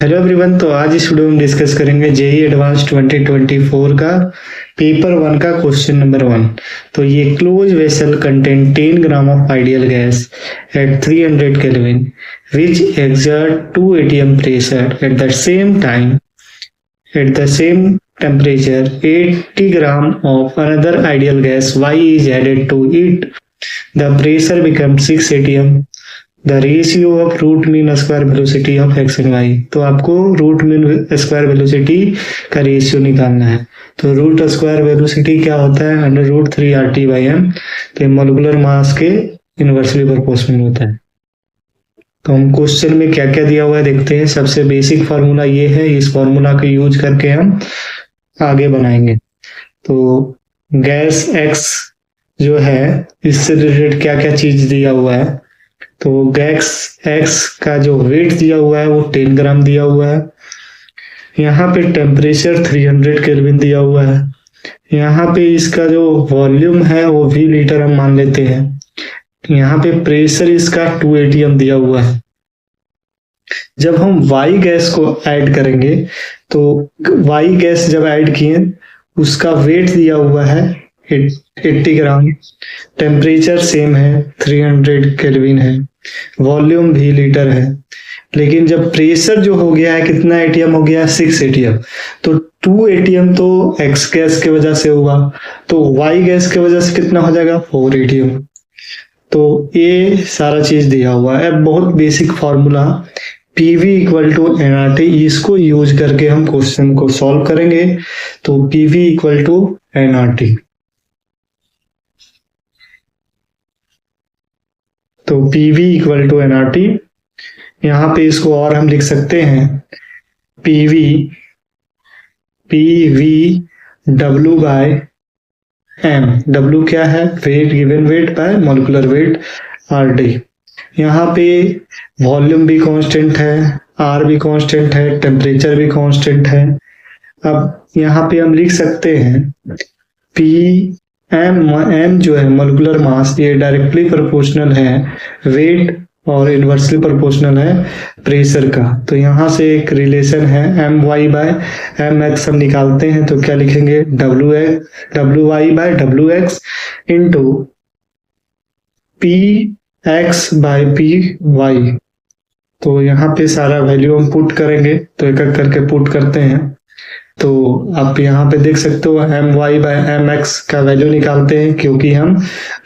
Hello everyone. तो आज इस वीडियो में डिस्कस करेंगे जेई एडवांस 2024 का पेपर 1 का क्वेश्चन नंबर 1। तो ये close vessel contain 10 gram of ideal gas at 300 kelvin which exert 2 atm pressure at the same time at the same temperature 80 gram of another ideal gas y is added to it. The pressure becomes 6 atm. The ratio of root mean square velocity of x and y. तो आपको root mean square velocity का ratio निकालना है। तो root square velocity क्या होता है? Under root 3 RT by एम। तो मोलिकुलर मास के इनवर्सली प्रोपोर्शनल होता है। तो हम क्वेश्चन में क्या क्या दिया हुआ है देखते हैं। सबसे बेसिक फार्मूला ये है, इस फार्मूला को यूज करके हम आगे बनाएंगे। तो गैस एक्स जो है इससे रिलेटेड क्या क्या चीज दिया हुआ है। तो गैस एक्स का जो वेट दिया हुआ है वो 10 ग्राम दिया हुआ है। यहाँ पे टेम्परेचर 300 केल्विन दिया हुआ है। यहाँ पे इसका जो वॉल्यूम है वो v लीटर हम मान लेते हैं। यहाँ पे प्रेशर इसका 2 atm दिया हुआ है। जब हम y गैस को ऐड करेंगे तो y गैस जब ऐड किए उसका वेट दिया हुआ है 80 ग्राम, टेम्परेचर सेम है 300 केल्विन है, वॉल्यूम भी लीटर है। लेकिन जब प्रेशर जो हो गया है कितना एटीएम हो गया? 6 एटीएम। तो 2 एटीएम तो एक्स गैस के वजह से हुआ, तो वाई गैस के वजह से कितना हो जाएगा? 4 एटीएम। तो ये सारा चीज दिया हुआ है। बहुत basic formula PV equal to NRT, इसको यूज करके हम क्वेश्चन को सॉल्व करेंगे। तो PV इक्वल टू NRT। तो PV इक्वल टू NRT, यहाँ पे इसको और हम लिख सकते हैं PV W by M। W क्या है? Weight, given weight by molecular weight RD। यहाँ पे वॉल्यूम भी कांस्टेंट है, R भी कांस्टेंट है, टेम्परेचर भी कांस्टेंट है। अब यहाँ पे हम लिख सकते हैं M जो है मॉलिक्यूलर मास, ये डायरेक्टली प्रोपोर्शनल है वेट और इनवर्सली प्रोपोर्शनल है प्रेशर का। तो यहाँ से एक रिलेशन है My बाय Mx हम निकालते हैं। तो क्या लिखेंगे? Wy by Wx into Px by Py। तो यहाँ पे सारा वैल्यू हम पुट करेंगे। तो एक एक करके पुट करते हैं। तो आप यहाँ पे देख सकते हो My बाय Mx का वैल्यू निकालते हैं, क्योंकि हम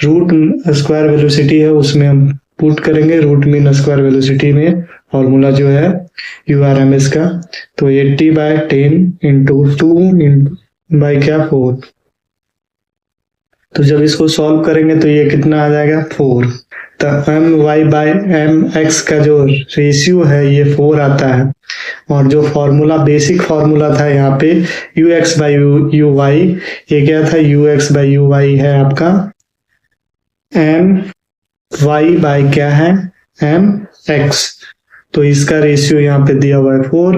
रूट स्क्वायर वेलोसिटी है उसमें हम पुट करेंगे रूट मीन स्क्वायर वेलोसिटी में। फॉर्मूला जो है URMS का। तो 80 बाय 10 इंटू 2 बाय क्या 4। तो जब इसको सॉल्व करेंगे तो ये कितना आ जाएगा? 4। तो My बाय Mx का जो रेशियो है ये 4 आता है। और जो फॉर्मूला बेसिक फॉर्मूला था यहाँ पे Ux बाई Uy, ये क्या था? Ux बाई Uy है आपका My बाय क्या है? Mx। तो इसका रेशियो यहाँ पे दिया हुआ है 4।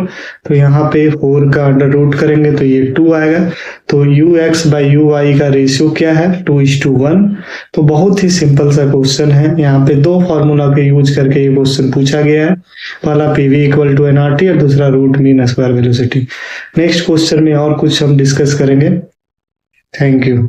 तो यहाँ पे 4 का अंडर रूट करेंगे तो ये 2 आएगा। तो Ux बाई Uy का रेशियो क्या है? 2:1। तो बहुत ही सिंपल सा क्वेश्चन है। यहाँ पे दो फॉर्मूला के यूज करके ये क्वेश्चन पूछा गया है। पहला PV इक्वल टू NRT और दूसरा root mean square velocity. Next question में और कुछ हम डिस्कस करेंगे। Thank you.